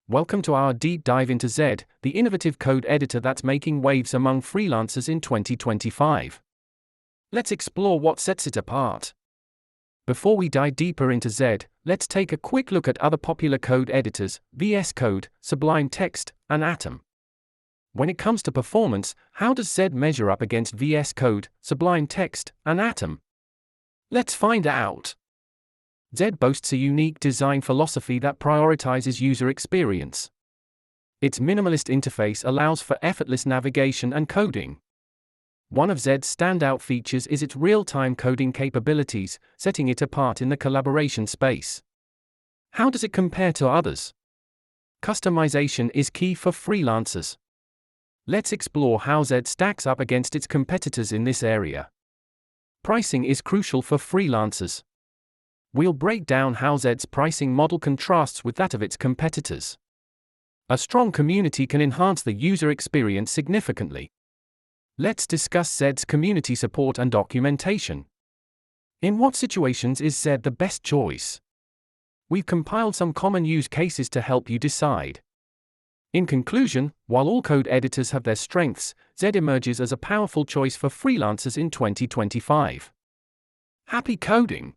Welcome to our deep dive into Zed, the innovative code editor that's making waves among freelancers in 2025. Let's explore what sets it apart. Before we dive deeper into Zed, let's take a quick look at other popular code editors: VS Code, Sublime Text, and Atom. When it comes to performance, how does Zed measure up against VS Code, Sublime Text, and Atom? Let's find out. Zed boasts a unique design philosophy that prioritizes user experience. Its minimalist interface allows for effortless navigation and coding. One of Zed's standout features is its real-time coding capabilities, setting it apart in the collaboration space. How does it compare to others? Customization is key for freelancers. Let's explore how Zed stacks up against its competitors in this area. Pricing is crucial for freelancers. We'll break down how Zed's pricing model contrasts with that of its competitors. A strong community can enhance the user experience significantly. Let's discuss Zed's community support and documentation. In what situations is Zed the best choice? We've compiled some common use cases to help you decide. In conclusion, while all code editors have their strengths, Zed emerges as a powerful choice for freelancers in 2025. Happy coding!